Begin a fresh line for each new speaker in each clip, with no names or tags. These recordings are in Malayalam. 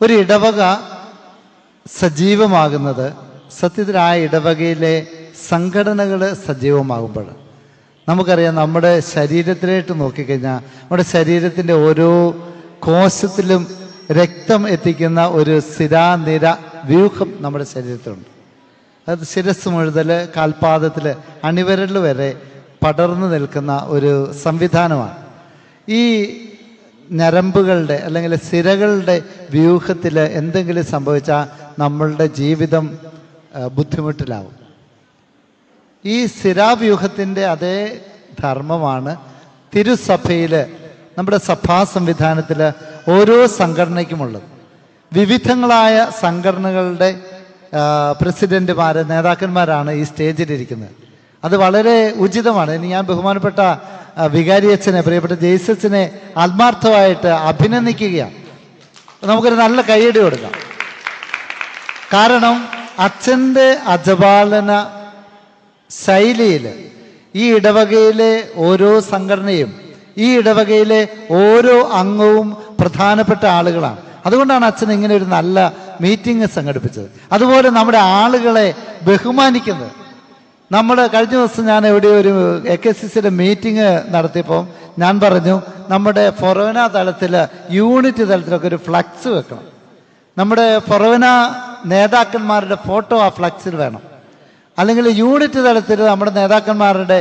ഒരു ഇടവക സജീവമാകുന്നത് സത്യത്തിൽ ആ ഇടവകയിലെ സംഘടനകൾ സജീവമാകുമ്പോൾ. നമുക്കറിയാം, നമ്മുടെ ശരീരത്തിലേക്ക് നോക്കിക്കഴിഞ്ഞാൽ നമ്മുടെ ശരീരത്തിൻ്റെ ഓരോ കോശത്തിലും രക്തം എത്തിക്കുന്ന ഒരു സിരാനിര വ്യൂഹം നമ്മുടെ ശരീരത്തിലുണ്ട്. അത് ശിരസ് മുഴുതൽ കാൽപാദത്തിൽ അണിവിരൽ വരെ പടർന്നു നിൽക്കുന്ന ഒരു സംവിധാനമാണ്. ഈ ഞരമ്പുകളുടെ അല്ലെങ്കിൽ സിരകളുടെ വ്യൂഹത്തിൽ എന്തെങ്കിലും സംഭവിച്ചാൽ നമ്മളുടെ ജീവിതം ബുദ്ധിമുട്ടിലാവും. ഈ സിരാവ്യൂഹത്തിൻ്റെ അതേ ധർമ്മമാണ് തിരുസഭയിൽ, നമ്മുടെ സഭാ സംവിധാനത്തിൽ ഓരോ സംഘടനയ്ക്കുമുള്ളത്. വിവിധങ്ങളായ സംഘടനകളുടെ പ്രസിഡന്റുമാർ, നേതാക്കന്മാരാണ് ഈ സ്റ്റേജിലിരിക്കുന്നത്. അത് വളരെ ഉചിതമാണ്. ഇനി ഞാൻ ബഹുമാനപ്പെട്ട വികാരി അച്ഛനെ, പ്രിയപ്പെട്ട ജെയ്സസിനെ ആത്മാർത്ഥമായിട്ട് അഭിനന്ദിക്കുകയാണ്. നമുക്കൊരു നല്ല കയ്യടി കൊടുക്കാം. കാരണം അച്ഛൻ്റെ അജപാലന ശൈലിയിൽ ഈ ഇടവകയിലെ ഓരോ സംഘടനയും ഈ ഇടവകയിലെ ഓരോ അംഗവും പ്രധാനപ്പെട്ട ആളുകളാണ്. അതുകൊണ്ടാണ് അച്ഛൻ ഇങ്ങനെ ഒരു നല്ല മീറ്റിംഗ് സംഘടിപ്പിച്ചത്. അതുപോലെ നമ്മുടെ ആളുകളെ ബഹുമാനിക്കുന്നത്. നമ്മൾ കഴിഞ്ഞ ദിവസം ഞാൻ എവിടെ ഒരു AKCCയുടെ മീറ്റിംഗ് നടത്തിയപ്പോൾ ഞാൻ പറഞ്ഞു, നമ്മുടെ ഫൊറോന തലത്തിൽ, യൂണിറ്റ് തലത്തിലൊക്കെ ഒരു ഫ്ലക്സ് വെക്കണം. നമ്മുടെ ഫൊറോന നേതാക്കന്മാരുടെ ഫോട്ടോ ആ ഫ്ലക്സിൽ വേണം. അല്ലെങ്കിൽ യൂണിറ്റ് തലത്തിൽ നമ്മുടെ നേതാക്കന്മാരുടെ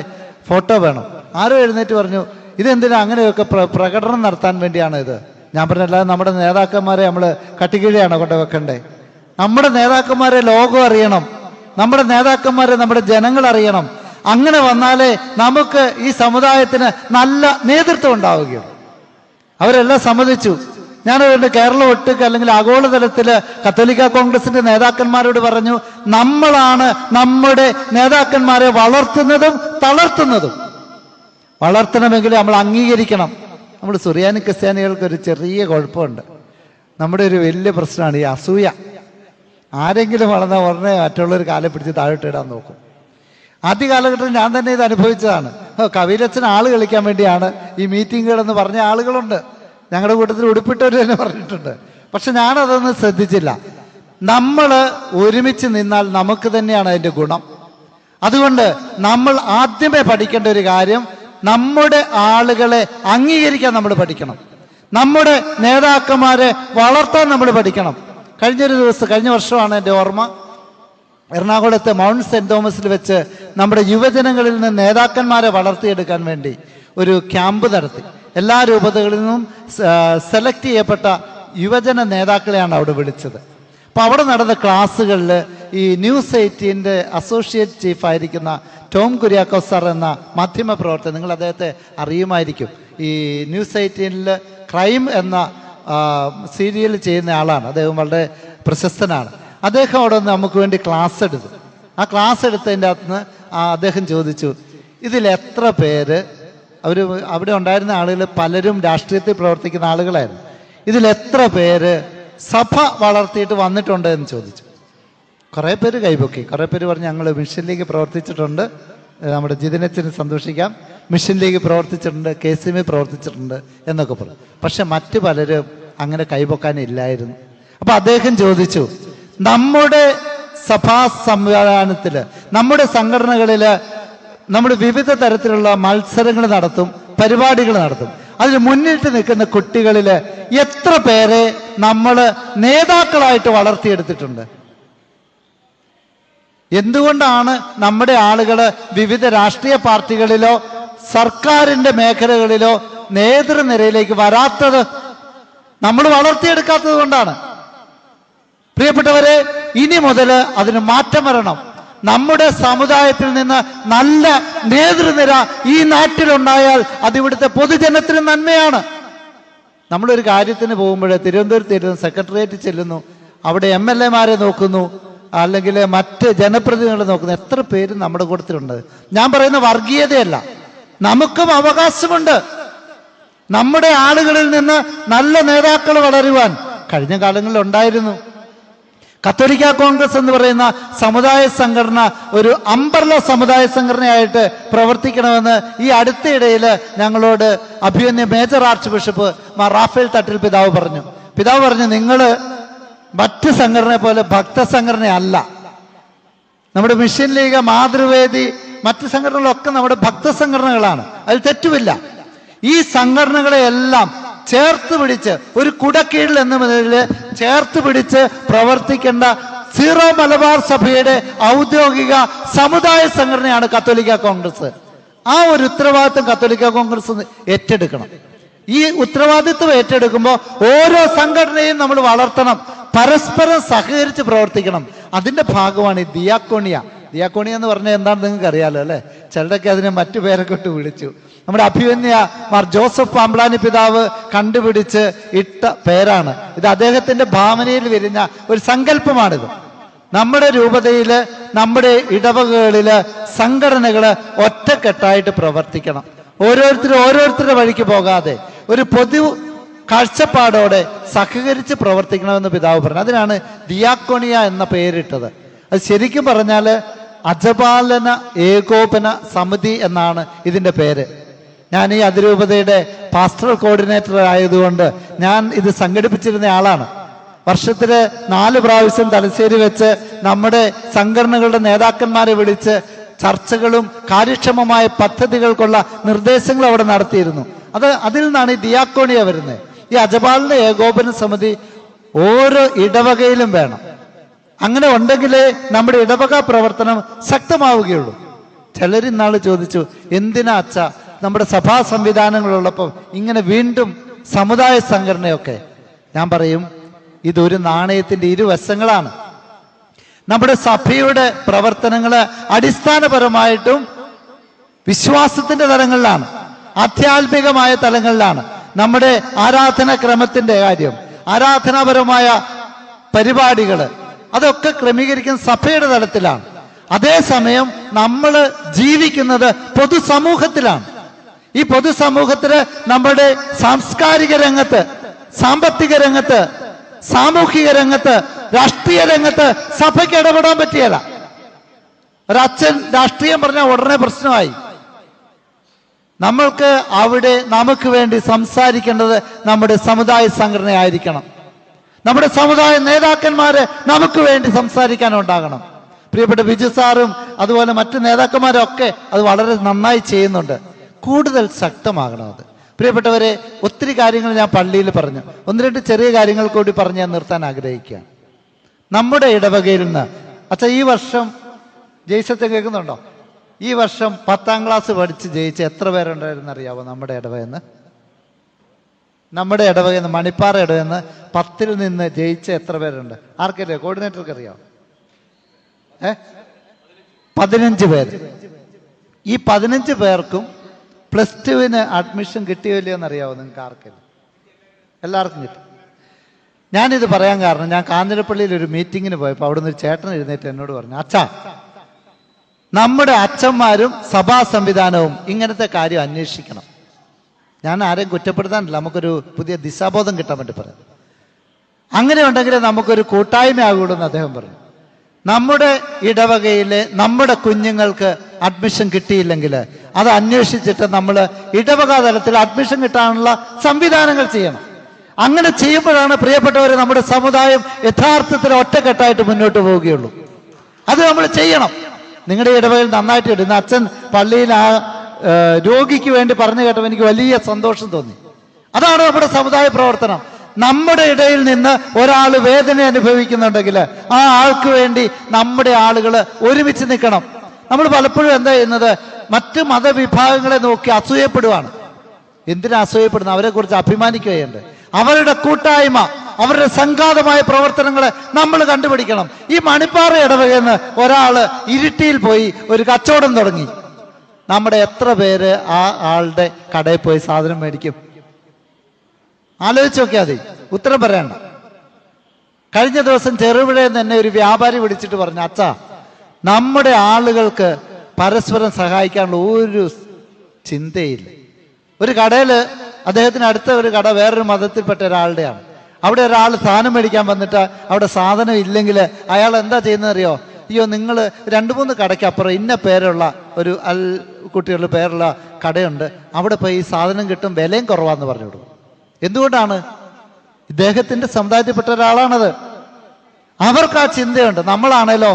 ഫോട്ടോ വേണം. ആരോ എഴുന്നേറ്റ് പറഞ്ഞു, ഇതെന്തിനാ അങ്ങനെയൊക്കെ പ്രകടനം നടത്താൻ വേണ്ടിയാണ് ഇത്. ഞാൻ പറഞ്ഞല്ലാതെ നമ്മുടെ നേതാക്കന്മാരെ നമ്മൾ കട്ടിക്കീഴയാണോ കൊണ്ട് വെക്കണ്ടേ? നമ്മുടെ നേതാക്കന്മാരെ ലോകം അറിയണം, നമ്മുടെ നേതാക്കന്മാരെ നമ്മുടെ ജനങ്ങൾ അറിയണം. അങ്ങനെ വന്നാലേ നമുക്ക് ഈ സമുദായത്തിന് നല്ല നേതൃത്വം ഉണ്ടാവുകയുള്ളൂ. അവരെല്ലാം സമ്മതിച്ചു. ഞാനതുകൊണ്ട് കേരളം ഒട്ടുക്ക് അല്ലെങ്കിൽ ആഗോളതലത്തിൽ കത്തോലിക്ക കോൺഗ്രസിന്റെ നേതാക്കന്മാരോട് പറഞ്ഞു, നമ്മളാണ് നമ്മുടെ നേതാക്കന്മാരെ വളർത്തുന്നതും തളർത്തുന്നതും. വളർത്തണമെങ്കിൽ നമ്മൾ അംഗീകരിക്കണം. നമ്മൾ സുറിയാനി ക്രിസ്ത്യാനികൾക്ക് ഒരു ചെറിയ കുഴപ്പമുണ്ട്. നമ്മുടെ ഒരു വലിയ പ്രശ്നമാണ് ഈ അസൂയ. ആരെങ്കിലും വളർന്ന ഉടനെ മറ്റുള്ളവർ കാലെ പിടിച്ച് താഴോട്ടിടാൻ നോക്കും. ആദ്യ കാലഘട്ടത്തിൽ ഞാൻ തന്നെ ഇത് അനുഭവിച്ചതാണ്. കവിരച്ചന് ആള് കളിക്കാൻ വേണ്ടിയാണ് ഈ മീറ്റിങ്ങുകളെന്ന് പറഞ്ഞ ആളുകളുണ്ട്. ഞങ്ങളുടെ കൂട്ടത്തിൽ ഉടുപ്പിട്ടവർ തന്നെ പറഞ്ഞിട്ടുണ്ട്. പക്ഷെ ഞാനതൊന്നും ശ്രദ്ധിച്ചില്ല. നമ്മൾ ഒരുമിച്ച് നിന്നാൽ നമുക്ക് തന്നെയാണ് അതിൻ്റെ ഗുണം. അതുകൊണ്ട് നമ്മൾ ആദ്യമേ പഠിക്കേണ്ട ഒരു കാര്യം, നമ്മുടെ ആളുകളെ അംഗീകരിക്കാൻ നമ്മൾ പഠിക്കണം. നമ്മുടെ നേതാക്കന്മാരെ വളർത്താൻ നമ്മൾ പഠിക്കണം. കഴിഞ്ഞ വർഷമാണ് എൻ്റെ ഓർമ്മ, എറണാകുളത്തെ മൗണ്ട് സെന്റ് തോമസിൽ വെച്ച് നമ്മുടെ യുവജനങ്ങളിൽ നിന്ന് നേതാക്കന്മാരെ വളർത്തിയെടുക്കാൻ വേണ്ടി ഒരു ക്യാമ്പ് നടത്തി. എല്ലാ രൂപതകളിൽ നിന്നും സെലക്ട് ചെയ്യപ്പെട്ട യുവജന നേതാക്കളെയാണ് അവിടെ വിളിച്ചത്. അപ്പോൾ അവിടെ നടന്ന ക്ലാസ്സുകളിൽ ഈ ന്യൂസ് 18 അസോസിയേറ്റ് ചീഫായിരിക്കുന്ന ടോം കുര്യാക്കോസ് സാർ എന്ന മാധ്യമ പ്രവർത്തകൻ, നിങ്ങൾ അദ്ദേഹത്തെ അറിയുമായിരിക്കും. ഈ ന്യൂസ് 18 ക്രൈം എന്ന സീരിയൽ ചെയ്യുന്ന ആളാണ്. അദ്ദേഹം വളരെ പ്രശസ്തനാണ്. അദ്ദേഹം അവിടെ നിന്ന് നമുക്ക് വേണ്ടി ക്ലാസ് എടുത്തു. ആ ക്ലാസ് എടുത്തതിൻ്റെ അകത്തുനിന്ന് അദ്ദേഹം ചോദിച്ചു, ഇതിൽ എത്ര പേര്, അവിടെ ഉണ്ടായിരുന്ന ആളുകൾ പലരും രാഷ്ട്രീയത്തിൽ പ്രവർത്തിക്കുന്ന ആളുകളായിരുന്നു, ഇതിൽ എത്ര പേര് സഭ വളർത്തിയിട്ട് വന്നിട്ടുണ്ട് എന്ന് ചോദിച്ചു. കുറേ പേര് കൈപൊക്കി. കുറേ പേര് പറഞ്ഞു, ഞങ്ങൾ മിഷൻ ലീഗ് പ്രവർത്തിച്ചിട്ടുണ്ട്, നമ്മുടെ ജിതിനച്ചന് സന്തോഷിക്കാം, മിഷൻ ലീഗ് പ്രവർത്തിച്ചിട്ടുണ്ട്, KCM പ്രവർത്തിച്ചിട്ടുണ്ട് എന്നൊക്കെ പറഞ്ഞു. പക്ഷെ മറ്റു പലരും അങ്ങനെ കൈപൊക്കാനില്ലായിരുന്നു. അപ്പൊ അദ്ദേഹം ചോദിച്ചു, നമ്മുടെ സഭാ സംവിധാനത്തിൽ, നമ്മുടെ സംഘടനകളിൽ നമ്മൾ വിവിധ തരത്തിലുള്ള മത്സരങ്ങൾ നടത്തും, പരിപാടികൾ നടത്തും. അതിൽ മുന്നിട്ട് നിൽക്കുന്ന കുട്ടികളിൽ എത്ര പേരെ നമ്മൾ നേതാക്കളായിട്ട് വളർത്തിയെടുത്തിട്ടുണ്ട്? എന്തുകൊണ്ടാണ് നമ്മുടെ ആളുകൾ വിവിധ രാഷ്ട്രീയ പാർട്ടികളിലോ സർക്കാരിന്റെ മേഖലകളിലോ നേതൃനിരയിലേക്ക് വരാത്തത്? നമ്മൾ വളർത്തിയെടുക്കാത്തത് കൊണ്ടാണ്. പ്രിയപ്പെട്ടവരെ, ഇനി മുതൽ അതിന് മാറ്റം വരണം. നമ്മുടെ സമുദായത്തിൽ നിന്ന് നല്ല നേതൃനിര ഈ നാട്ടിലുണ്ടായാൽ അത് ഇവിടുത്തെ പൊതുജനത്തിന് നന്മയാണ്. നമ്മളൊരു കാര്യത്തിന് പോകുമ്പോൾ തിരുവനന്തപുരത്ത് ചെല്ലുന്നു, സെക്രട്ടേറിയറ്റ് ചെല്ലുന്നു, അവിടെ MLA-മാരെ നോക്കുന്നു, അല്ലെങ്കിൽ മറ്റ് ജനപ്രതിനിധികളെ നോക്കുന്നു. എത്ര പേര് നമ്മുടെ കൂട്ടത്തിലുണ്ട്? ഞാൻ പറയുന്ന വർഗീയതയല്ല, നമുക്കും അവകാശമുണ്ട്. നമ്മുടെ ആളുകളിൽ നിന്ന് നല്ല നേതാക്കൾ വളരുവാൻ കഴിഞ്ഞ കാലങ്ങളിൽ ഉണ്ടായിരുന്നു. കത്തോലിക്ക കോൺഗ്രസ് എന്ന് പറയുന്ന സമുദായ സംഘടന ഒരു അംബർല സമുദായ സംഘടനയായിട്ട് പ്രവർത്തിക്കണമെന്ന് ഈ അടുത്തിടയിൽ ഞങ്ങളോട് അഭിമന്യ major archbishop Mar Raphael Thattil പിതാവ് പറഞ്ഞു. നിങ്ങൾ മറ്റ് സംഘടനയെ പോലെ ഭക്തസംഘടനയല്ല. നമ്മുടെ മിഷൻ ലീഗ്, മാതൃവേദി, മറ്റ് സംഘടനകളൊക്കെ നമ്മുടെ ഭക്തസംഘടനകളാണ്. അതിൽ തെറ്റുമില്ല. ഈ സംഘടനകളെയെല്ലാം ചേർത്ത് പിടിച്ച് ഒരു കുടക്കീഴിൽ എന്ന നിലയിൽ ചേർത്ത് പിടിച്ച് പ്രവർത്തിക്കേണ്ട സീറോ മലബാർ സഭയുടെ ഔദ്യോഗിക സമുദായ സംഘടനയാണ് കത്തോലിക്ക കോൺഗ്രസ്. ആ ഒരു ഉത്തരവാദിത്വം കത്തോലിക്ക കോൺഗ്രസ് ഏറ്റെടുക്കണം. ഈ ഉത്തരവാദിത്വം ഏറ്റെടുക്കുമ്പോൾ ഓരോ സംഘടനയും നമ്മൾ വളർത്തണം, പരസ്പരം സഹകരിച്ച് പ്രവർത്തിക്കണം. അതിന്റെ ഭാഗമാണ് ഈ ദിയാക്കോണിയ. ദിയാക്കോണിയ എന്ന് പറഞ്ഞാൽ എന്താണെന്ന് നിങ്ങൾക്ക് അറിയാലോ അല്ലെ? ചിലരൊക്കെ അതിനെ മറ്റു പേരൊക്കെ ഇട്ട് വിളിച്ചു. നമ്മുടെ അഭിമന്യ മാർ ജോസഫ് പാമ്പ്ലാനി പിതാവ് കണ്ടുപിടിച്ച് ഇട്ട പേരാണ് ഇത്. അദ്ദേഹത്തിന്റെ ഭാവനയിൽ വിരിഞ്ഞ ഒരു സങ്കല്പമാണിത്. നമ്മുടെ രൂപതയില്, നമ്മുടെ ഇടവകകളില് സംഘടനകള് ഒറ്റക്കെട്ടായിട്ട് പ്രവർത്തിക്കണം. ഓരോരുത്തരുടെ വഴിക്ക് പോകാതെ ഒരു പൊതു കാഴ്ചപ്പാടോടെ സഹകരിച്ച് പ്രവർത്തിക്കണമെന്ന് പിതാവ് പറഞ്ഞു. അതിനാണ് ദിയാക്കോണിയ എന്ന പേരിട്ടത്. അത് ശരിക്കും പറഞ്ഞാൽ അജപാലന ഏകോപന സമിതി എന്നാണ് ഇതിന്റെ പേര്. ഞാൻ ഈ അതിരൂപതയുടെ പാസ്റ്ററൽ കോർഡിനേറ്റർ ആയതുകൊണ്ട് ഞാൻ ഇത് സംഘടിപ്പിച്ചിരുന്ന ആളാണ്. വർഷത്തില് 4 പ്രാവശ്യം തലശ്ശേരി വെച്ച് നമ്മുടെ സംഘടനകളുടെ നേതാക്കന്മാരെ വിളിച്ച് ചർച്ചകളും കാര്യക്ഷമമായ പദ്ധതികൾക്കുള്ള നിർദ്ദേശങ്ങളും അവിടെ നടത്തിയിരുന്നു. അതിൽ നിന്നാണ് ഈ ദിയാക്കോണിയ വരുന്നത്. ഈ അജപാലന ഏകോപന സമിതി ഓരോ ഇടവകയിലും വേണം. അങ്ങനെ ഉണ്ടെങ്കിലേ നമ്മുടെ ഇടവക പ്രവർത്തനം ശക്തമാവുകയുള്ളൂ. ചിലർ ഇന്നാള് ചോദിച്ചു, എന്തിനാ അച്ഛാ നമ്മുടെ സഭാ സംവിധാനങ്ങളുള്ളപ്പോൾ ഇങ്ങനെ വീണ്ടും സമുദായ സംഘടനയൊക്കെ? ഞാൻ പറയും, ഇതൊരു നാണയത്തിന്റെ ഇരുവശങ്ങളാണ്. നമ്മുടെ സഭയുടെ പ്രവർത്തനങ്ങള് അടിസ്ഥാനപരമായിട്ടും വിശ്വാസത്തിന്റെ തലങ്ങളിലാണ്, ആധ്യാത്മികമായ തലങ്ങളിലാണ്. നമ്മുടെ ആരാധനാക്രമത്തിന്റെ കാര്യം, ആരാധനാപരമായ പരിപാടികള്, അതൊക്കെ ക്രമീകരിക്കുന്ന സഭയുടെ തലത്തിലാണ്. അതേസമയം നമ്മൾ ജീവിക്കുന്നത് പൊതുസമൂഹത്തിലാണ്. ഈ പൊതുസമൂഹത്തില് നമ്മുടെ സാംസ്കാരിക രംഗത്ത്, സാമ്പത്തിക രംഗത്ത്, സാമൂഹിക രംഗത്ത്, രാഷ്ട്രീയ രംഗത്ത് സഭയ്ക്ക് ഇടപെടാൻ പറ്റിയല്ല. ഒരച്ഛൻ രാഷ്ട്രീയം പറഞ്ഞാൽ ഉടനെ പ്രശ്നമായി. നമ്മൾക്ക് അവിടെ നമുക്ക് വേണ്ടി സംസാരിക്കേണ്ടത് നമ്മുടെ സമുദായ സംഘടനയായിരിക്കണം. നമ്മുടെ സമുദായ നേതാക്കന്മാര് നമുക്ക് വേണ്ടി സംസാരിക്കാനുണ്ടാകണം. പ്രിയപ്പെട്ട ബിജു സാറും അതുപോലെ മറ്റു നേതാക്കന്മാരും ഒക്കെ അത് വളരെ നന്നായി ചെയ്യുന്നുണ്ട്. കൂടുതൽ ശക്തമാകണം അത്. പ്രിയപ്പെട്ടവരെ, ഒത്തിരി കാര്യങ്ങൾ ഞാൻ പള്ളിയിൽ പറഞ്ഞു. 1-2 ചെറിയ കാര്യങ്ങൾ കൂടി പറഞ്ഞ് ഞാൻ നിർത്താൻ ആഗ്രഹിക്കുക. നമ്മുടെ ഇടവകയിൽ നിന്ന് അച്ഛാ, ഈ വർഷം ജയിച്ചത്തെ കേൾക്കുന്നുണ്ടോ? ഈ വർഷം 10ാം ക്ലാസ് പഠിച്ച് ജയിച്ച എത്ര പേരുണ്ടായിരുന്നു അറിയാവോ? നമ്മുടെ ഇടവകയെന്ന് മണിപ്പാറ ഇടവകയെന്ന് 10ൽ നിന്ന് ജയിച്ച എത്ര പേരുണ്ട്? ആർക്കറിയാം? കോർഡിനേറ്റർക്ക് അറിയാവോ? 15 പേര്. ഈ 15 പേർക്കും +2 അഡ്മിഷൻ കിട്ടിയില്ലയോ എന്നറിയാവോ നിങ്ങൾക്ക്? ആർക്കെങ്കിലും? എല്ലാവർക്കും കിട്ടി. ഞാനിത് പറയാൻ കാരണം, ഞാൻ കാഞ്ഞിരപ്പള്ളിയിൽ ഒരു മീറ്റിങ്ങിന് പോയപ്പോൾ അവിടെ നിന്ന് ഒരു ചേട്ടൻ എഴുന്നേറ്റ് എന്നോട് പറഞ്ഞു, അച്ഛാ, നമ്മുടെ അച്ഛന്മാരും സഭാ സംവിധാനവും ഇങ്ങനത്തെ കാര്യം അന്വേഷിക്കണം. ഞാൻ ആരെയും കുറ്റപ്പെടുത്താനില്ല, നമുക്കൊരു പുതിയ ദിശാബോധം കിട്ടാൻ വേണ്ടി പറയാം. അങ്ങനെ ഉണ്ടെങ്കിൽ നമുക്കൊരു കൂട്ടായ്മയാകുള്ളൂ എന്ന് അദ്ദേഹം പറഞ്ഞു. നമ്മുടെ ഇടവകയിലെ നമ്മുടെ കുഞ്ഞുങ്ങൾക്ക് അഡ്മിഷൻ കിട്ടിയില്ലെങ്കിൽ അത് അന്വേഷിച്ചിട്ട് നമ്മൾ ഇടവക തലത്തിൽ അഡ്മിഷൻ കിട്ടാനുള്ള സംവിധാനങ്ങൾ ചെയ്യണം. അങ്ങനെ ചെയ്യുമ്പോഴാണ് പ്രിയപ്പെട്ടവരെ നമ്മുടെ സമുദായം യഥാർത്ഥത്തിൽ ഒറ്റക്കെട്ടായിട്ട് മുന്നോട്ട് പോവുകയുള്ളൂ. അത് നമ്മൾ ചെയ്യണം. നിങ്ങളുടെ ഇടവകയിൽ നന്നായിട്ട് കിട്ടും. ഇന്ന് അച്ഛൻ പള്ളിയിൽ ആ രോഗിക്ക് വേണ്ടി പറഞ്ഞു കേട്ടപ്പോൾ എനിക്ക് വലിയ സന്തോഷം തോന്നി. അതാണ് നമ്മുടെ സമുദായ പ്രവർത്തനം. നമ്മുടെ ഇടയിൽ നിന്ന് ഒരാൾ വേദന അനുഭവിക്കുന്നുണ്ടെങ്കിൽ ആ ആൾക്ക് വേണ്ടി നമ്മുടെ ആളുകൾ ഒരുമിച്ച് നിൽക്കണം. നമ്മൾ പലപ്പോഴും എന്താ ചെയ്യുന്നത്? മറ്റ് മതവിഭാഗങ്ങളെ നോക്കി അസൂയപ്പെടുവാണ്. എന്തിനാ അസൂയപ്പെടുന്നത്? അവരെ കുറിച്ച് അഭിമാനിക്കുകയുണ്ട്. അവരുടെ കൂട്ടായ്മ, അവരുടെ സംഘാതമായ പ്രവർത്തനങ്ങളെ നമ്മൾ കണ്ടുപിടിക്കണം. ഈ മണിപ്പാറ ഇടവകയെന്ന് ഒരാള് ഇരിട്ടിയിൽ പോയി ഒരു കച്ചവടം തുടങ്ങി. നമ്മുടെ എത്ര പേര് ആ ആളുടെ കടയിൽ പോയി സാധനം മേടിക്കും? ആലോചിച്ച് നോക്കിയാൽ മതി. ഉത്തരം പറയണ്ട. കഴിഞ്ഞ ദിവസം ചെറുപുഴയിൽ തന്നെ ഒരു വ്യാപാരി വിളിച്ചിട്ട് പറഞ്ഞു, അച്ഛാ, നമ്മുടെ ആളുകൾക്ക് പരസ്പരം സഹായിക്കാനുള്ള ഒരു ചിന്തയില്ല. ഒരു കടയില്, അദ്ദേഹത്തിന് അടുത്ത ഒരു കട വേറൊരു മതത്തിൽപ്പെട്ട ഒരാളുടെയാണ്. അവിടെ ഒരാൾ സാധനം മേടിക്കാൻ വന്നിട്ട് അവിടെ സാധനം ഇല്ലെങ്കിൽ അയാൾ എന്താ ചെയ്യുന്നതെന്നറിയോ? അയ്യോ, നിങ്ങൾ 2-3 കടയ്ക്കപ്പുറം ഇന്ന പേരുള്ള ഒരു കുട്ടികളുടെ പേരുള്ള കടയുണ്ട്, അവിടെ പോയി ഈ സാധനം കിട്ടും, വിലയും കുറവാന്ന് പറഞ്ഞു കൊടുക്കും. എന്തുകൊണ്ടാണ്? ഇദ്ദേഹത്തിന്റെ സമുദായത്തിൽപ്പെട്ട ഒരാളാണത്. അവർക്ക് ആ ചിന്തയുണ്ട്. നമ്മളാണേലോ?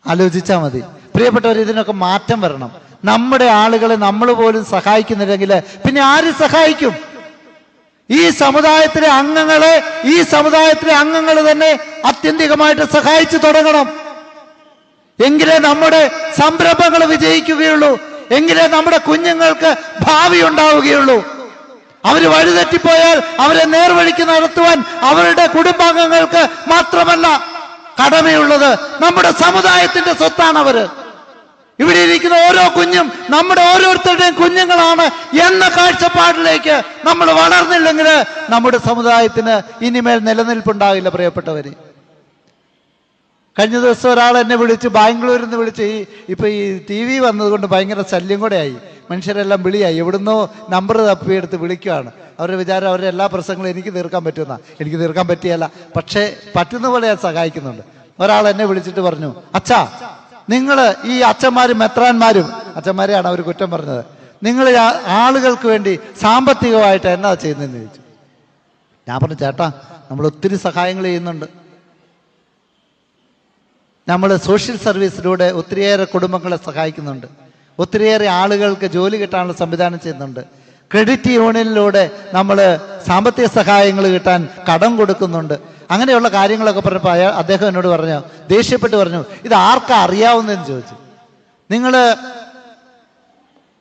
ആലോചിച്ചാൽ മതി പ്രിയപ്പെട്ടവർ. ഇതിനൊക്കെ മാറ്റം വരണം. നമ്മുടെ ആളുകളെ നമ്മൾ പോലും സഹായിക്കുന്നില്ലെങ്കിൽ പിന്നെ ആര് സഹായിക്കും? ഈ സമുദായത്തിലെ അംഗങ്ങൾ തന്നെ ആത്യന്തികമായിട്ട് സഹായിച്ചു തുടങ്ങണം. എങ്കിലേ നമ്മുടെ സംരംഭങ്ങൾ വിജയിക്കുകയുള്ളൂ. എങ്കിലേ നമ്മുടെ കുഞ്ഞുങ്ങൾക്ക് ഭാവി ഉണ്ടാവുകയുള്ളൂ. അവര് വഴിതെറ്റിപ്പോയാൽ അവരെ നേർവഴിക്ക് നടത്തുവാൻ അവരുടെ കുടുംബാംഗങ്ങൾക്ക് മാത്രമല്ല കടമയുള്ളത്, നമ്മുടെ സമുദായത്തിന്റെ സ്വത്താണ് അവര്. ഇവിടെ ഇരിക്കുന്ന ഓരോ കുഞ്ഞും നമ്മുടെ ഓരോരുത്തരുടെയും കുഞ്ഞുങ്ങളാണ് എന്ന കാഴ്ചപ്പാടിലേക്ക് നമ്മൾ വളർന്നില്ലെങ്കിൽ നമ്മുടെ സമുദായത്തിന് ഇനിമേൽ നിലനിൽപ്പുണ്ടാവില്ല. പ്രിയപ്പെട്ടവര്, കഴിഞ്ഞ ദിവസം ഒരാൾ എന്നെ വിളിച്ച്, ബാംഗ്ലൂരിൽ നിന്ന് വിളിച്ച്, ഇപ്പൊ ഈ TV വന്നതുകൊണ്ട് ഭയങ്കര ശല്യം കൂടെ ആയി. മനുഷ്യരെല്ലാം വിളിയായി, എവിടുന്നോ നമ്പർ തപ്പിയെടുത്ത് വിളിക്കുകയാണ്. അവരുടെ വിചാരം അവരുടെ എല്ലാ പ്രശ്നങ്ങളും എനിക്ക് തീർക്കാൻ പറ്റുമെന്നാ. എനിക്ക് തീർക്കാൻ പറ്റിയല്ല, പക്ഷേ പറ്റുന്ന പോലെ ഞാൻ സഹായിക്കുന്നുണ്ട്. ഒരാൾ എന്നെ വിളിച്ചിട്ട് പറഞ്ഞു, അച്ഛാ, നിങ്ങൾ ഈ അച്ഛന്മാരും മെത്രാന്മാരും, അച്ഛന്മാരെയാണ് അവർ കുറ്റം പറഞ്ഞത്, നിങ്ങൾ ആളുകൾക്ക് വേണ്ടി സാമ്പത്തികമായിട്ട് എന്നാ ചെയ്യുന്നതെന്ന് ചോദിച്ചു. ഞാൻ പറഞ്ഞു, ചേട്ടാ, നമ്മൾ ഒത്തിരി സഹായങ്ങൾ ചെയ്യുന്നുണ്ട്. നമ്മൾ സോഷ്യൽ സർവീസിലൂടെ ഒത്തിരിയേറെ കുടുംബങ്ങളെ സഹായിക്കുന്നുണ്ട്. ഒത്തിരിയേറെ ആളുകൾക്ക് ജോലി കിട്ടാനുള്ള സംവിധാനം ചെയ്യുന്നുണ്ട്. ക്രെഡിറ്റ് യൂണിയനിലൂടെ നമ്മൾ സാമ്പത്തിക സഹായങ്ങൾ കിട്ടാൻ കടം കൊടുക്കുന്നുണ്ട്. അങ്ങനെയുള്ള കാര്യങ്ങളൊക്കെ പറഞ്ഞപ്പോൾ അദ്ദേഹം എന്നോട് പറഞ്ഞു, ദേഷ്യപ്പെട്ട് പറഞ്ഞു, ഇത് ആർക്കാ അറിയാവുന്നതെന്ന് ചോദിച്ചു. നിങ്ങൾ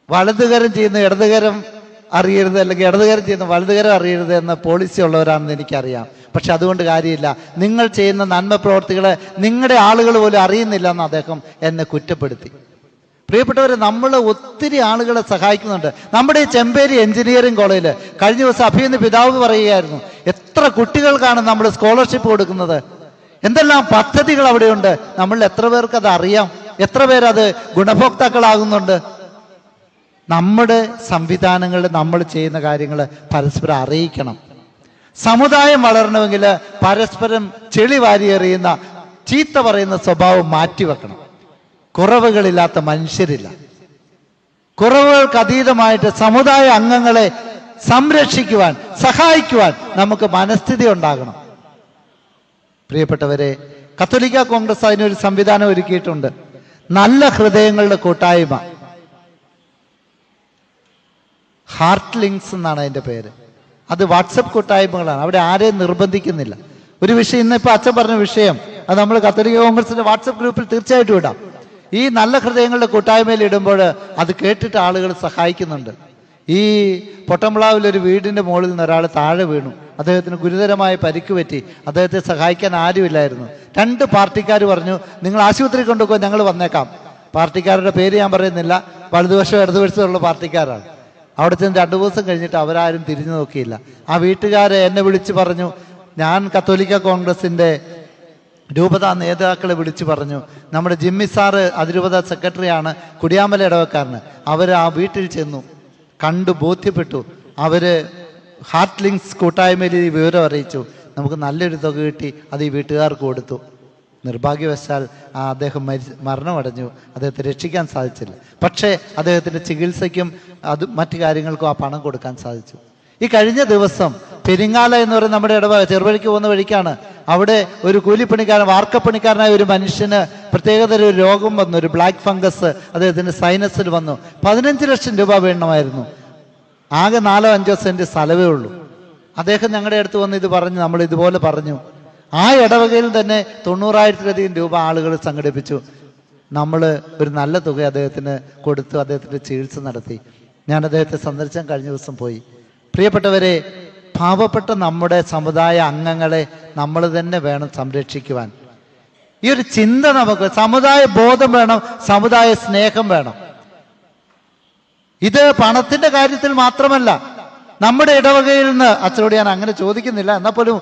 വലതുകരം ചെയ്യുന്ന ഇടതുകരം അറിയരുത്, അല്ലെങ്കിൽ ഇടതുകരം ചെയ്യുന്ന വലതുകരം അറിയരുത് എന്ന പോളിസി ഉള്ളവരാണെന്ന് എനിക്കറിയാം. പക്ഷെ അതുകൊണ്ട് കാര്യമില്ല. നിങ്ങൾ ചെയ്യുന്ന നന്മ പ്രവർത്തികളെ നിങ്ങളുടെ ആളുകൾ പോലും അറിയുന്നില്ല എന്ന് അദ്ദേഹം എന്നെ കുറ്റപ്പെടുത്തി. പ്രിയപ്പെട്ടവരെ, നമ്മൾ ഒത്തിരി ആളുകളെ സഹായിക്കുന്നുണ്ട്. നമ്മുടെ ഈ ചെമ്പേരി എഞ്ചിനീയറിംഗ് കോളേജിൽ കഴിഞ്ഞ ദിവസം അഭിയെന്ന് പിതാവ് പറയുകയായിരുന്നു, എത്ര കുട്ടികൾക്കാണ് നമ്മൾ സ്കോളർഷിപ്പ് കൊടുക്കുന്നത്, എന്തെല്ലാം പദ്ധതികൾ അവിടെയുണ്ട്. നമ്മളിൽ എത്ര പേർക്ക് അത് അറിയാം? എത്ര പേരത് ഗുണഭോക്താക്കളാകുന്നുണ്ട്? നമ്മുടെ സംവിധാനങ്ങളിൽ നമ്മൾ ചെയ്യുന്ന കാര്യങ്ങൾ പരസ്പരം അറിയിക്കണം. സമുദായം വളരണമെങ്കിൽ പരസ്പരം ചെളി വാരിയെറിയുന്ന, ചീത്ത പറയുന്ന സ്വഭാവം മാറ്റിവെക്കണം. കുറവുകളില്ലാത്ത മനുഷ്യരില്ല. കുറവുകൾക്ക് അതീതമായിട്ട് സമുദായ അംഗങ്ങളെ സംരക്ഷിക്കുവാൻ, സഹായിക്കുവാൻ നമുക്ക് മനസ്ഥിതി ഉണ്ടാകണം. പ്രിയപ്പെട്ടവരെ, കത്തോലിക്ക കോൺഗ്രസ് അതിനൊരു സംവിധാനം ഒരുക്കിയിട്ടുണ്ട്. നല്ല ഹൃദയങ്ങളുടെ കൂട്ടായ്മ, ഹാർട്ട് ലിങ്ക്സ് എന്നാണ് അതിൻ്റെ പേര്. അത് വാട്സപ്പ് കൂട്ടായ്മകളാണ്. അവിടെ ആരെയും നിർബന്ധിക്കുന്നില്ല. ഒരു വിഷയം, ഇന്നിപ്പോൾ അച്ഛൻ പറഞ്ഞ വിഷയം, അത് നമ്മൾ കത്തോലിക്ക കോൺഗ്രസിന്റെ വാട്സപ്പ് ഗ്രൂപ്പിൽ തീർച്ചയായിട്ടും ഇടാം. ഈ നല്ല ഹൃദയങ്ങളുടെ കൂട്ടായ്മയിൽ ഇടുമ്പോൾ അത് കേട്ടിട്ട് ആളുകൾ സഹായിക്കുന്നുണ്ട്. ഈ പൊട്ടംപ്ലാവിലൊരു വീടിന്റെ മുകളിൽ നിന്ന് ഒരാൾ താഴെ വീണു. അദ്ദേഹത്തിന് ഗുരുതരമായ പരിക്ക് പറ്റി. അദ്ദേഹത്തെ സഹായിക്കാൻ ആരുമില്ലായിരുന്നു. 2 പാർട്ടിക്കാർ പറഞ്ഞു, നിങ്ങൾ ആശുപത്രി കൊണ്ടുപോയി, ഞങ്ങൾ വന്നേക്കാം. പാർട്ടിക്കാരുടെ പേര് ഞാൻ പറയുന്നില്ല, വലതുവശം ഇടതുവശമുള്ള പാർട്ടിക്കാരാണ്. അവിടെ ചെന്ന് 2 ദിവസം കഴിഞ്ഞിട്ട് അവരാരും തിരിഞ്ഞു നോക്കിയില്ല. ആ വീട്ടുകാരെ എന്നെ വിളിച്ച് പറഞ്ഞു, ഞാൻ കത്തോലിക്ക കോൺഗ്രസിന്റെ രൂപതാ നേതാക്കളെ വിളിച്ചു പറഞ്ഞു, നമ്മുടെ ജിമ്മി സാറ് അതിരൂപത സെക്രട്ടറിയാണ്, കുടിയാമല ഇടവക്കാരന്. അവർ ആ വീട്ടിൽ ചെന്നു, കണ്ടു, ബോധ്യപ്പെട്ടു. അവര് ഹാർട്ട് ലിങ്ക്സ് കൂട്ടായ്മയിൽ ഈ വിവരം അറിയിച്ചു. നമുക്ക് നല്ലൊരു തുക കിട്ടി. അത് ഈ വീട്ടുകാർക്ക് കൊടുത്തു. നിർഭാഗ്യവശാൽ അദ്ദേഹം മരണമടഞ്ഞു. അദ്ദേഹത്തെ രക്ഷിക്കാൻ സാധിച്ചില്ല. പക്ഷേ അദ്ദേഹത്തിൻ്റെ ചികിത്സയ്ക്കും മറ്റു കാര്യങ്ങൾക്കും ആ പണം കൊടുക്കാൻ സാധിച്ചു. ഈ കഴിഞ്ഞ ദിവസം പെരിങ്ങാല എന്ന് പറയുന്ന നമ്മുടെ ചെറുവഴിക്ക് പോകുന്ന വഴിക്കാണ്. അവിടെ ഒരു കൂലിപ്പണിക്കാരൻ, വാർക്കപ്പണിക്കാരനായ ഒരു മനുഷ്യന് പ്രത്യേകതര ഒരു രോഗം വന്നു, ഒരു ബ്ലാക്ക് ഫംഗസ് അദ്ദേഹത്തിന്റെ സൈനസിൽ വന്നു. 15 ലക്ഷം രൂപ വേണമായിരുന്നു. ആകെ 4-5 സെന്റ് സ്ഥലമേ ഉള്ളൂ. അദ്ദേഹം ഞങ്ങളുടെ അടുത്ത് വന്ന് ഇത് പറഞ്ഞു. നമ്മൾ ഇതുപോലെ പറഞ്ഞു. ആ ഇടവകയിൽ തന്നെ 90,000-ലധികം രൂപ ആളുകൾ സംഘടിപ്പിച്ചു. നമ്മൾ ഒരു നല്ല തുക അദ്ദേഹത്തിന് കൊടുത്തു. അദ്ദേഹത്തിന്റെ ചികിത്സ നടത്തി. ഞാൻ അദ്ദേഹത്തെ സന്ദർശിക്കാൻ കഴിഞ്ഞ ദിവസം പോയി. പ്രിയപ്പെട്ടവരെ, പാവപ്പെട്ട നമ്മുടെ സമുദായ അംഗങ്ങളെ നമ്മൾ തന്നെ വേണം സംരക്ഷിക്കുവാൻ. ഈ ഒരു ചിന്ത നമുക്ക്, സമുദായ ബോധം വേണം, സമുദായ സ്നേഹം വേണം. ഇത് പണത്തിന്റെ കാര്യത്തിൽ മാത്രമല്ല. നമ്മുടെ ഇടവകയിൽ നിന്ന്, അച്ഛനോട് ഞാൻ അങ്ങനെ ചോദിക്കുന്നില്ല, എന്നാൽ പോലും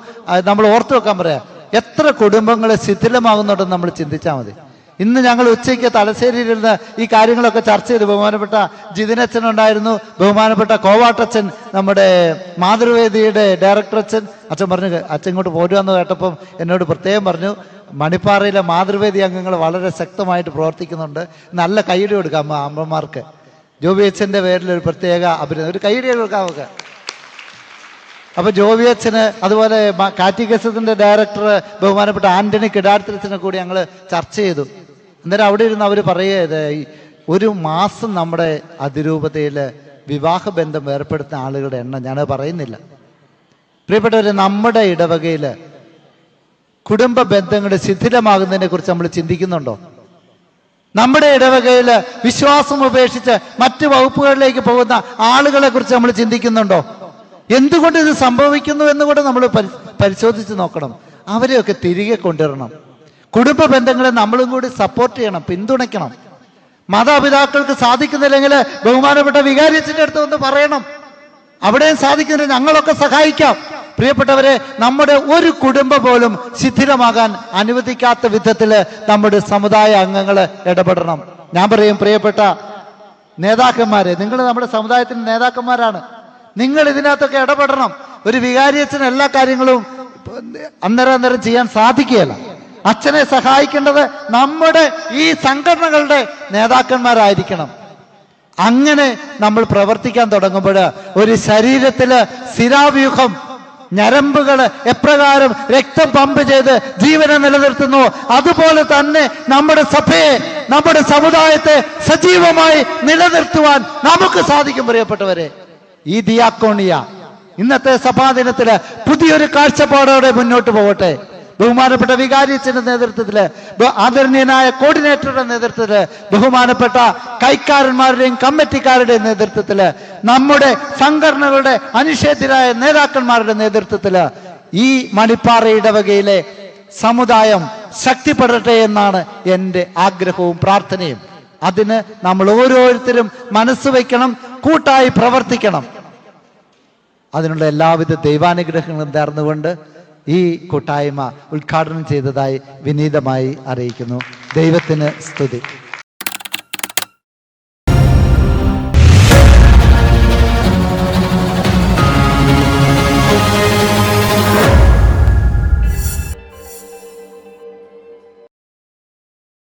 നമ്മൾ ഓർത്തു വെക്കാൻ പറയാം, എത്ര കുടുംബങ്ങളെ ശിഥിലമാകുന്നുണ്ടെന്ന് നമ്മൾ ചിന്തിച്ചാൽ മതി. ഇന്ന് ഞങ്ങൾ ഉച്ചയ്ക്ക് തലശ്ശേരിയിലിരുന്ന് ഈ കാര്യങ്ങളൊക്കെ ചർച്ച ചെയ്തു. ബഹുമാനപ്പെട്ട ജിതിനച്ഛൻ ഉണ്ടായിരുന്നു, ബഹുമാനപ്പെട്ട കോവാട്ടച്ഛൻ, നമ്മുടെ മാതൃവേദിയുടെ ഡയറക്ടർ അച്ഛൻ. അച്ഛൻ പറഞ്ഞു, അച്ഛൻ ഇങ്ങോട്ട് പോരുമെന്ന് കേട്ടപ്പം എന്നോട് പ്രത്യേകം പറഞ്ഞു, മണിപ്പാറയിലെ മാതൃവേദി അംഗങ്ങൾ വളരെ ശക്തമായിട്ട് പ്രവർത്തിക്കുന്നുണ്ട്, നല്ല കൈയ്യടി കൊടുക്കാം അമ്മമാർക്ക്. ജോബി അച്ഛൻ്റെ പേരിൽ ഒരു പ്രത്യേക അഭിനന്ദനം, ഒരു കൈയ്യടി കൊടുക്കാമൊക്കെ. അപ്പൊ ജോബി അച്ഛന്, അതുപോലെ കാറ്റിക്കസത്തിന്റെ ഡയറക്ടർ ബഹുമാനപ്പെട്ട ആന്റണി കിടാർത്തിരച്ചനെ കൂടി ഞങ്ങൾ ചർച്ച ചെയ്തു. അന്നേരം അവിടെ ഇരുന്ന് അവർ പറയുക, ഒരു മാസം നമ്മുടെ അതിരൂപതയിൽ വിവാഹബന്ധം ഏർപ്പെടുത്തുന്ന ആളുകളുടെ എണ്ണം ഞാൻ പറയുന്നില്ല. പ്രിയപ്പെട്ടവരെ, നമ്മുടെ ഇടവകയിൽ കുടുംബ ബന്ധങ്ങൾ ശിഥിലമാകുന്നതിനെ കുറിച്ച് നമ്മൾ ചിന്തിക്കുന്നുണ്ടോ? നമ്മുടെ ഇടവകയിൽ വിശ്വാസം ഉപേക്ഷിച്ച് മറ്റ് വകുപ്പുകളിലേക്ക് പോകുന്ന ആളുകളെ കുറിച്ച് നമ്മൾ ചിന്തിക്കുന്നുണ്ടോ? എന്തുകൊണ്ട് ഇത് സംഭവിക്കുന്നു എന്നുകൂടെ നമ്മൾ പരിശോധിച്ച് നോക്കണം. അവരെയൊക്കെ തിരികെ കൊണ്ടുവരണം. കുടുംബ ബന്ധങ്ങളെ നമ്മളും കൂടി സപ്പോർട്ട് ചെയ്യണം, പിന്തുണയ്ക്കണം. മാതാപിതാക്കൾക്ക് സാധിക്കുന്നില്ലെങ്കിൽ ബഹുമാനപ്പെട്ട വികാരിയച്ഛൻ്റെ അടുത്ത് ഒന്ന് പറയണം. അവിടെയും സാധിക്കുന്നില്ല, ഞങ്ങളൊക്കെ സഹായിക്കാം. പ്രിയപ്പെട്ടവരെ, നമ്മുടെ ഒരു കുടുംബം പോലും ശിഥിലമാകാൻ അനുവദിക്കാത്ത വിധത്തിൽ നമ്മുടെ സമുദായ അംഗങ്ങൾ ഇടപെടണം. ഞാൻ പറയും, പ്രിയപ്പെട്ട നേതാക്കന്മാരെ, നിങ്ങൾ നമ്മുടെ സമുദായത്തിന്റെ നേതാക്കന്മാരാണ്. നിങ്ങൾ ഇതിനകത്തൊക്കെ ഇടപെടണം. ഒരു വികാരിയച്ഛന് എല്ലാ കാര്യങ്ങളും അന്നേരം ചെയ്യാൻ സാധിക്കുകയില്ല. അച്ഛനെ സഹായിക്കേണ്ടത് നമ്മുടെ ഈ സംഘടനകളുടെ നേതാക്കന്മാരായിരിക്കണം. അങ്ങനെ നമ്മൾ പ്രവർത്തിക്കാൻ തുടങ്ങുമ്പോൾ ഒരു ശരീരത്തില് സ്ഥിരാവ്യൂഹം, ഞരമ്പുകൾ എപ്രകാരം രക്തം പമ്പ് ചെയ്ത് ജീവനെ നിലനിർത്തുന്നു, അതുപോലെ തന്നെ നമ്മുടെ സഭയെ, നമ്മുടെ സമുദായത്തെ സജീവമായി നിലനിർത്തുവാൻ നമുക്ക് സാധിക്കും. പ്രിയപ്പെട്ടവരെ, ഈ ദിയാക്കോണിയ ഇന്നത്തെ സഭാദിനത്തില് പുതിയൊരു കാഴ്ചപ്പാടോടെ മുന്നോട്ട് പോകട്ടെ. ബഹുമാനപ്പെട്ട വികാരിയച്ഛന്റെ നേതൃത്വത്തില്, ആദരണീയനായ കോർഡിനേറ്ററുടെ നേതൃത്വത്തില്, ബഹുമാനപ്പെട്ട കൈക്കാരന്മാരുടെയും കമ്മിറ്റിക്കാരുടെയും നേതൃത്വത്തില്, നമ്മുടെ സംഘടനകളുടെ അനിഷേധ്യരായ നേതാക്കന്മാരുടെ നേതൃത്വത്തില് ഈ മണിപ്പാറ ഇടവകയിലെ സമുദായം ശക്തിപ്പെടട്ടെ എന്നാണ് എൻ്റെ ആഗ്രഹവും പ്രാർത്ഥനയും. അതിന് നമ്മൾ ഓരോരുത്തരും മനസ്സ് വയ്ക്കണം, കൂട്ടായി പ്രവർത്തിക്കണം. അതിനുള്ള എല്ലാവിധ ദൈവാനുഗ്രഹങ്ങളും നേർന്നുകൊണ്ട് ഈ കൂട്ടായ്മ ഉദ്ഘാടനം ചെയ്തതായി വിനീതമായി അറിയിക്കുന്നു. ദൈവത്തിന് സ്തുതി.